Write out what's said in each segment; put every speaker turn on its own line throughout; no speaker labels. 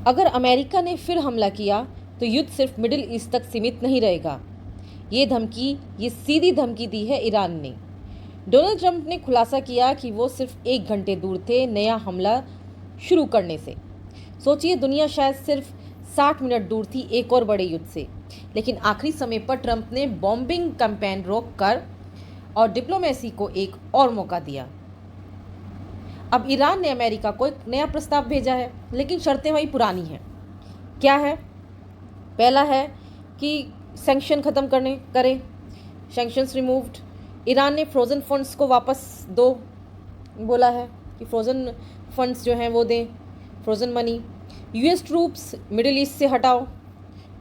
अगर अमेरिका ने फिर हमला किया तो युद्ध सिर्फ मिडिल ईस्ट तक सीमित नहीं रहेगा। ये सीधी धमकी दी है ईरान ने। डोनाल्ड ट्रंप ने खुलासा किया कि वो सिर्फ 1 घंटे दूर थे नया हमला शुरू करने से। सोचिए, दुनिया शायद सिर्फ 60 मिनट दूर थी एक और बड़े युद्ध से। लेकिन आखिरी समय पर ट्रंप ने बॉम्बिंग कैंपेन रोककर और डिप्लोमेसी को एक और मौका दिया। अब ईरान ने अमेरिका को एक नया प्रस्ताव भेजा है, लेकिन शर्तें वही पुरानी हैं। क्या है? पहला है कि सैंक्शन ख़त्म करें, सैंक्शंस रिमूव्ड। ईरान ने फ्रोज़न फंड्स को वापस दो, बोला है कि फ्रोज़न फंड्स जो हैं वो दें, frozen money. US troops middle east से हटाओ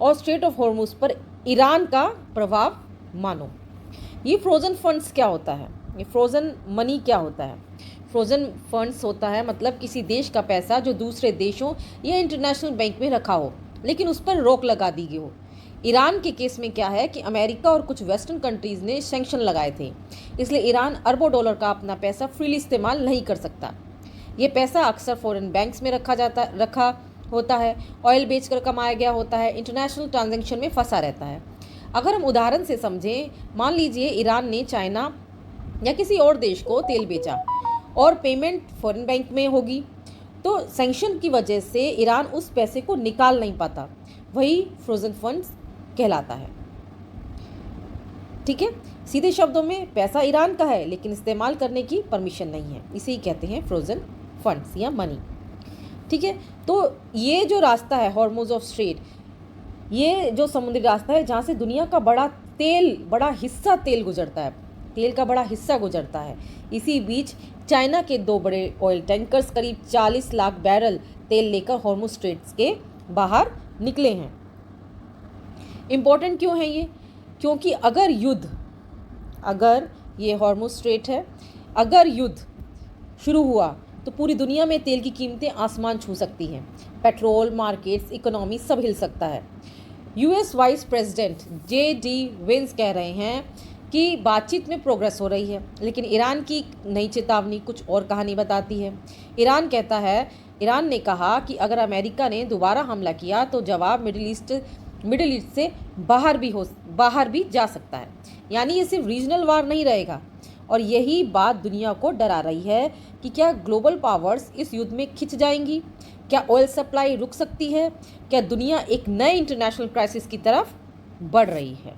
और स्ट्रेट ऑफ हॉर्मुज़ पर ईरान का प्रभाव मानो। ये फ्रोज़न फंड्स क्या होता है? ये फ्रोज़न मनी क्या होता है? फ्रोज़न फंड्स होता है मतलब किसी देश का पैसा जो दूसरे देशों या इंटरनेशनल बैंक में रखा हो, लेकिन उस पर रोक लगा दी गई हो। ईरान के केस में क्या है कि अमेरिका और कुछ वेस्टर्न कंट्रीज़ ने सैंक्शन लगाए थे, इसलिए ईरान अरबों डॉलर का अपना पैसा फ्रीली इस्तेमाल नहीं कर सकता। ये पैसा अक्सर फॉरेन बैंक्स में रखा होता है, ऑयल बेचकर कमाया गया होता है, इंटरनेशनल ट्रांजैक्शन में फंसा रहता है। अगर हम उदाहरण से समझें, मान लीजिए ईरान ने चाइना या किसी और देश को तेल बेचा और पेमेंट फॉरेन बैंक में होगी, तो सैंक्शन की वजह से ईरान उस पैसे को निकाल नहीं पाता। वही फ्रोज़न फंड्स कहलाता है। ठीक है, सीधे शब्दों में पैसा ईरान का है लेकिन इस्तेमाल करने की परमिशन नहीं है, इसे ही कहते हैं फ्रोज़न फंड्स या मनी। ठीक है, तो ये जो रास्ता है हॉर्मुज़ ऑफ स्ट्रेट, ये जो समुद्री रास्ता है जहाँ से दुनिया का बड़ा हिस्सा तेल गुजरता है, तेल का बड़ा हिस्सा गुजरता है। इसी बीच चाइना के 2 बड़े ऑयल टैंकर्स करीब 40 लाख बैरल तेल लेकर हॉर्मुज़ स्ट्रेट्स के बाहर निकले हैं। इम्पोर्टेंट क्यों है ये? क्योंकि अगर ये हॉर्मुज़ स्ट्रेट है, अगर युद्ध शुरू हुआ तो पूरी दुनिया में तेल की कीमतें आसमान छू सकती हैं। पेट्रोल मार्केट्स, इकोनॉमी सब हिल सकता है। US vice president J D. Vance कह रहे हैं कि बातचीत में प्रोग्रेस हो रही है, लेकिन ईरान की नई चेतावनी कुछ और कहानी बताती है। ईरान ने कहा कि अगर अमेरिका ने दोबारा हमला किया तो जवाब मिडिल ईस्ट से बाहर भी जा सकता है। यानी ये सिर्फ रीजनल वार नहीं रहेगा। और यही बात दुनिया को डरा रही है कि क्या ग्लोबल पावर्स इस युद्ध में खिंच जाएंगी? क्या ऑयल सप्लाई रुक सकती है? क्या दुनिया एक नए इंटरनेशनल क्राइसिस की तरफ बढ़ रही है?